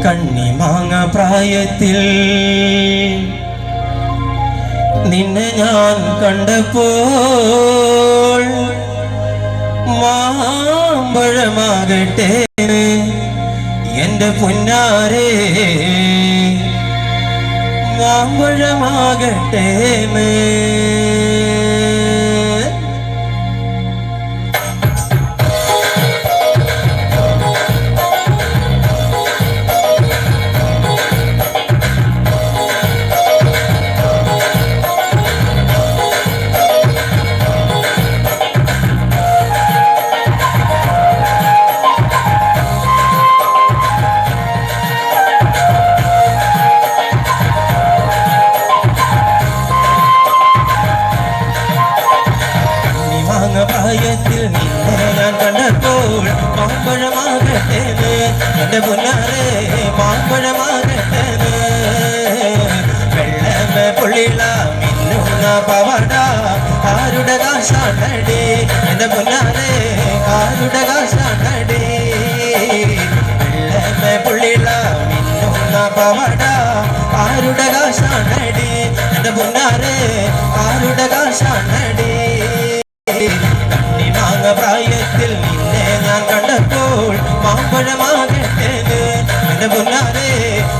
കണ്ണിമാങ്ങ പ്രായത്തിൽ നിന്നെ ഞാൻ കണ്ടപ്പോൾ മാമ്പഴമാകട്ടെ എന്റെ പൊന്നാരേ, മാമ്പഴമാകട്ടെ. പ്രായത്തിൽ നിന്നെ ഞാൻ കണ്ടപ്പോൾ മാമ്പഴമാകട്ടെ എന്റെ പൊന്നാരേ, മാമ്പഴമാകട്ടെ. വെള്ളമ പൊള്ളിള മിന്നുന്ന പവട ആരുടെ കാശാണടി എന്റെ പൊന്നാരേ, ആരുടെ കാശാണടി. വെള്ളമ പൊള്ളിള മിന്നുന്ന പവട ആരുടെ കാശാണടി എന്റെ പൊന്നാരേ, ആരുടെ കാശാണടി. കണ്ണിമാങ്ങ പ്രായത്തിൽ നിന്നെ ഞാൻ കണ്ടപ്പോൾ മാമ്പഴമാകട്ടെ എന്റെ പൊന്നാരേ,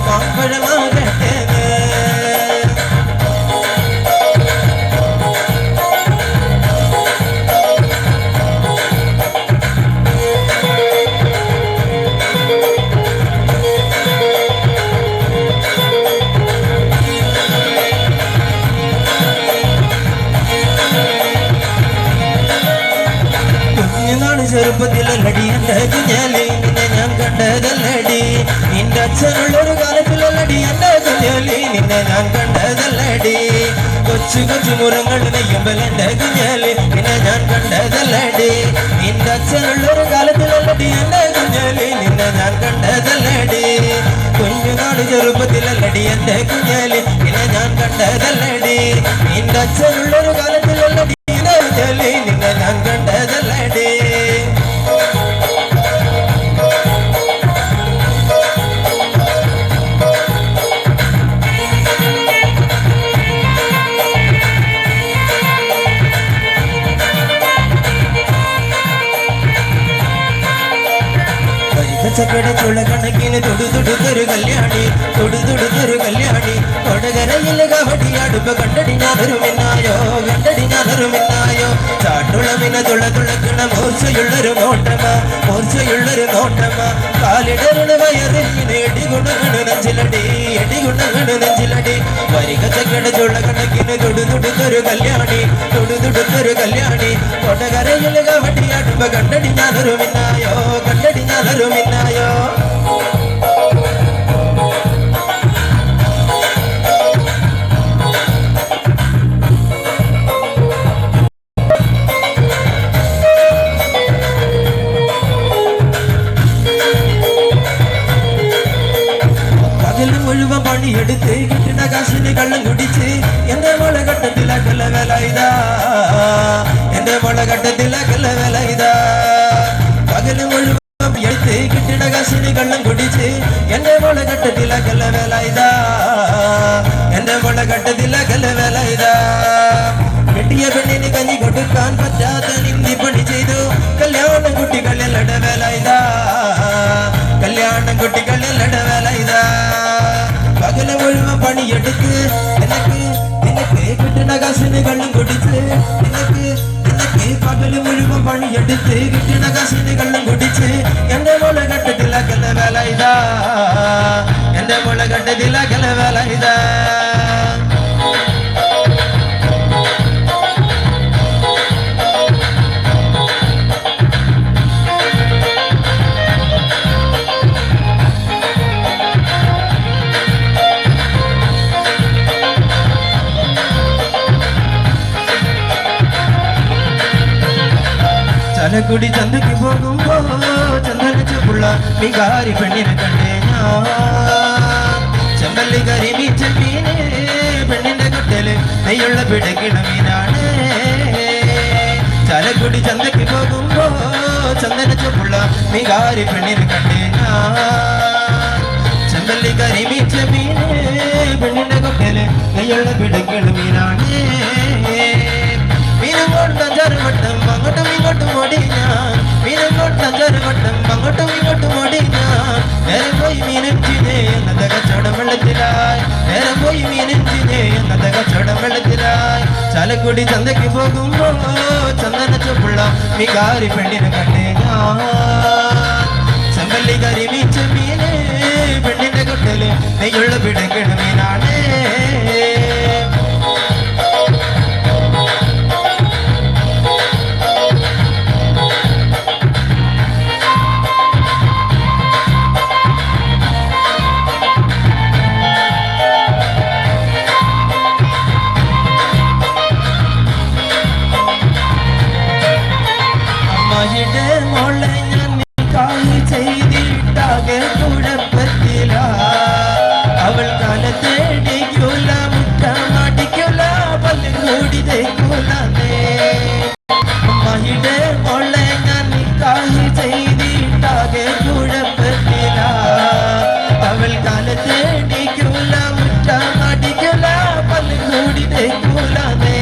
മാമ്പഴമാകട്ടെ. ചെറുപ്പത്തിലല്ലടി എന്റെ കുഞ്ഞാലി നിന്നെ ഞാൻ കണ്ടതല്ലടി, നിന്റെ അച്ഛനുള്ളൊരു കാലത്തിലല്ലടി എന്റെ കുഞ്ഞാലി നിന്നെ ഞാൻ കണ്ടതല്ലടി. കൊച്ചു കൊച്ചു മുറങ്ങൾ നെയ്യുമ്പോൾ എന്റെ കുഞ്ഞാലി നിന്നെ ഞാൻ കണ്ടതല്ലടി, നിന്റെ അച്ഛനുള്ളൊരു കാലത്തിലല്ലടി എന്റെ കുഞ്ഞാലി നിന്നെ ഞാൻ കണ്ടതല്ലടി. കുഞ്ഞുനാട് ചെറുപ്പത്തിലല്ലടി എന്റെ കുഞ്ഞാലി നിന്നെ ഞാൻ കണ്ടതല്ലടി, നിന്റെ അച്ഛനുള്ളൊരു കാലത്തിലല്ലടി എന്റെ കുഞ്ഞാലി നിന്നെ ഞാൻ കണ്ടതല്ലടി. ചക്കട ചുളകണക്കിന് തൊടുതൊടുത്തൊരു കല്യാണി, തൊടുതൊടുത്തൊരു കല്യാണി. കൊടകരയിലെ കവടിയാടുമ്പോ കണ്ടടി ഞാനൊരു മിന്നായോ, കണ്ടടി ഞാനൊരു മിന്നായോ. ചാട്ടുളമിന തുളതുളക്കണ മൂർച്ചയുള്ളൊരു നോട്ടമ, മൂർച്ചയുള്ളൊരു നോട്ടമ. കാലിടരുണ് വയറിന് എടികുണങ്ങണ് നെഞ്ചിലടി, എടികുണങ്ങണ് നെഞ്ചിലടി. വരിക ചക്കട ചുളകണക്കിന് തൊടുതൊടുത്തൊരു കല്യാണി, തൊടുതൊടുത്തൊരു കല്യാണി. കൊടകരയിലെ കവടിയാടുമ്പോ കണ്ടടി ഞാനൊരു മിന്നായോ, കണ്ടടി ഞാനൊരു മിന്നായോ. മുഴുവൻ പണിയെടുത്ത് കിട്ടുന്ന കാശിന് കള്ളം കുടിച്ച് എന്റെ മുളകട്ടത്തിലാക്കല്ല വില ഇതാ, എന്റെ മുളകട്ടത്തിലാക്കല്ല വില ഇതാ. പകല് മുഴുവൻ എടുത്ത് കിട്ടുന്ന കാശിന് കള്ളം കുടിച്ച് എന്റെ മുളകട്ടത്തിലാക്കല്ല വില ഇതാ, എന്റെ മുളകട്ടത്തിലാക്കല്ല വില ഇതാ. കെട്ടിയ പെണ്ണിന് കഞ്ഞി കൊടുക്കാൻ പറ്റാത്ത നിന്ദി പണി ചെയ്തു കല്യാണം കുട്ടികളെല്ലട വില ഇതാ, കല്യാണം കുട്ടികളെല്ലട വില ഇതാ. പകല് മുഴുവൻ പണിയെടുത്ത് നിനക്ക് നിനക്ക് കിട്ടുന്ന കാശിന് കള്ളം കുടിച്ച് നിനക്ക് നിനക്ക് പകല് മുഴുവൻ പണിയെടുത്ത് കിട്ടുന്ന കാശിന് കള്ളം കുടിച്ച് എന്റെ മുളകട്ടത്തിലാക്കല വേല ഇതാ, എന്റെ മുളകട്ടത്തിലാക്കല വേല ഇതാ. ചനക്കുടി ചന്തയ്ക്ക് പോകുമ്പോ ചന്ദനച്ചുള്ള വികാരി പെണ്ണിനെ കണ്ടേ ഞാൻ. ചെമ്പല്ലി കരിമീ ചെമ്മീനെ പെണ്ണിന്റെ കുട്ടല് നെയ്യുള്ള പിടക്കിണ മീനാണ്. ചനക്കുടി ചന്തയ്ക്ക് പോകുമ്പോ ചന്ദനച്ചുള്ള വികാരി പെണ്ണിനെ കണ്ടേ ഞാൻ. നെയ്യുള്ള പിടയ്ക്കണം മീനാണേ മീനും കൊണ്ടഞ്ചാറ് വട്ടം അങ്ങോട്ടും ഇങ്ങോട്ടും ഓടി ഞാൻ മീനും കൊണ്ടഞ്ചാറ് വട്ടം അങ്ങോട്ടും ഇങ്ങോട്ടും ഓടി ഞാൻ നേരം പോയി മീനും ചിനെ എന്നത് കച്ചവടം വെള്ളത്തിലായി നേരം പോയി മീനും ചിനെ എന്നത് കച്ചവടം വെള്ളത്തിലായി ചാലക്കുടി ചന്തയ്ക്ക് പോകുമ്പോ ചന്ദന ചൊപ്പുള്ള മികാരി പെണ്ണിനെ കണ്ടേ ഞാൻ ചെമ്പല്ലി കറി മീച്ച മീന് പെണ്ണിന്റെ കൊട്ടല് നെയ്യുള്ള പിടയ്ക്കണ മീനാണേ മോളെ ഞാൻ കായി ചെയ്തിട്ടാകെ കുഴപ്പത്തില അവൾ കാലത്തേടിക്കൂല മുറ്റമാടിക്കൂല പല്ലും കൂടി തേക്കൂലേ അമ്മയുടെ മോളെ ഞാൻ കായി ചെയ്തിട്ടാകെ കുഴപ്പത്തില അവൾ കാലത്തേടിക്കൂല മുറ്റമാടിക്കൂല പല്ലും കൂടി തേക്കൂലേ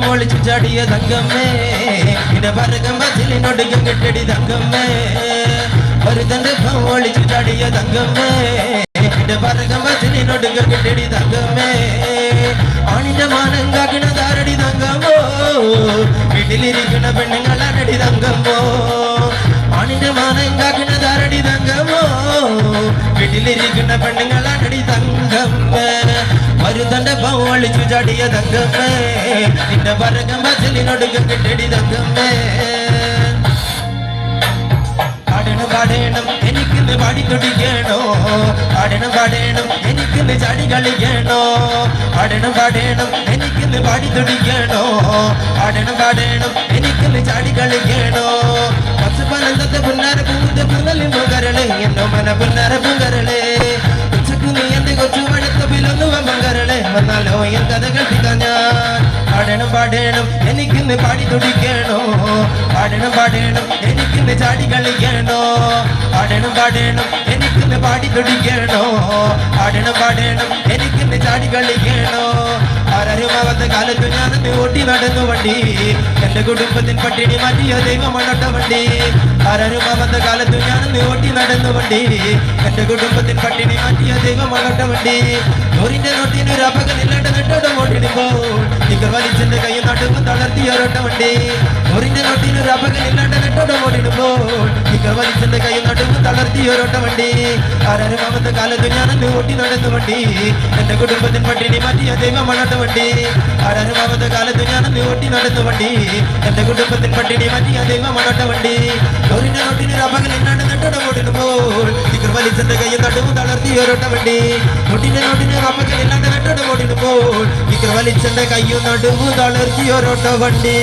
ഒളിച്ചു ചാടിയ തങ്കമ്മേ നിന്റെ പറകം ബസിലിനൊടുക്കം കെട്ടടി തങ്കമ്മേ ഒരു തന്റെ ഒളിച്ചു ചാടിയ തങ്കമ്മേ നിന്റെ പറകം ബസിലിനൊടുക്കം കെട്ടടി തങ്കമ്മേ ആണിന്റെ മാനം കാക്കണ താരടി തങ്കമ്മോ വീട്ടിലിരിക്കണ പെണ്ണുങ്ങളാരടി തങ്കമ്മോ ആണിന്റെ മാനം കാക്കണ താരടി തങ്കമ്മോ വീട്ടിലിരിക്കുന്ന പെണ്ണുങ്ങളാരടി തങ്കമ്മേ മരുതന്റെ ഒളിച്ചു ചാടിയ തങ്കമ്മേ നിന്റെ പറകം ബസിലിനൊടുക്കം കെട്ടടി തങ്കമ്മേ പാടണം പാടണം എനിക്കിന്ന് പാടി തുടിക്കണോ പാടണം പാടണം എനിക്കിന്ന് ചാടി കളിക്കണോ പാടണം പാടണം എനിക്കിന്ന് പാടി തുടിക്കണോ പാടണം പാടണം എനിക്കിന്ന് ചാടി കളിക്കണോ പച്ചപ്പനന്തത്തെ പുന്നാര പൂത്ത പുന്നലും പൂങ്കരളെ എന്നോ മന പുന്നാര പൂങ്കരളെ ഉച്ചക്ക് നീ എന്റെ കൊച്ചു മഴത്തപ്പിലൊന്നു പങ്കരളെ വന്നാലോ എൻ കഥ കേൾപ്പിക്കാൻ ഞാൻ പാടണം പാടണം എനിക്കിന്ന് പാടി തുടിക്കണോ പാടണം പാടണം എനിക്കിന്ന് ചാടി കളിക്കണോ പാടണം പാടണം എനിക്കിന്ന് പാടി തുടിക്കണോ പാടണം പാടണം എനിക്കിന്ന് ചാടി കളിക്കണോ ആരരുമാവാത്ത കാലത്ത് ഞാനൊന്ന് ഓട്ടി നടന്നു വണ്ടി എന്റെ കുടുംബത്തിൻ പട്ടിണി മാറ്റിയ ദൈവമണട്ട വണ്ടി ആരരുമാവാത്ത കാലത്ത് ഞാനൊന്ന് ഓട്ടി നടന്നു വണ്ടി എന്റെ കുടുംബത്തിൻ പട്ടിണി മാറ്റിയ ദൈവമണട്ട വണ്ടി നൂറിന്റെ നോട്ടിനൊരു അപകടമില്ലാണ്ട് നെട്ടോടെ ഓടിടുമ്പോൾ നിങ്ങൾ വലിച്ചെന്റെ കൈ നടുമ്പ് തളർത്തിയ ഒരൊട്ട വണ്ടി നൂറിന്റെ നോട്ടിനൊരു അപകടമില്ലാണ്ട് നെട്ടോടെ ഓടിടുമ്പോൾ നിങ്ങൾ വലിച്ചെന്റെ കൈ നടുമ്പ് തളർത്തിയ ഒരൊട്ട വണ്ടി ആരരുമാവാത്ത കാലത്ത് ഞാനൊന്ന് ഓട്ടി നടന്നു വണ്ടി എന്റെ കുടുംബത്തിൻ പട്ടിണി മാറ്റിയ ദൈവമണട്ട വണ്ടി ആരരുമാവാത്ത കാലത്ത് ഞാനൊന്ന് ഓട്ടി നടന്നു വണ്ടി എന്റെ കുടുംബത്തിൻ പട്ടിണി മാറ്റിയ ദൈവമണട്ട വണ്ടി നൂറിന്റെ നോട്ടിനൊരു അപകടമില്ലാണ്ട് നെട്ടോടെ ഓടിടുമ്പോൾ നിങ്ങൾ വലിച്ചെന്റെ കൈ നടുമ്പ് തളർത്തിയ ഒരൊട്ട വണ്ടി നോട്ടിന്റെ അപകടമില്ലാണ്ട് നെട്ടോടെ ഓടിടുമ്പോൾ നിങ്ങൾ വലിച്ചെന്റെ കയ്യും നടുമ്പ് തളർത്തിയ ഒരൊട്ട വണ്ടി.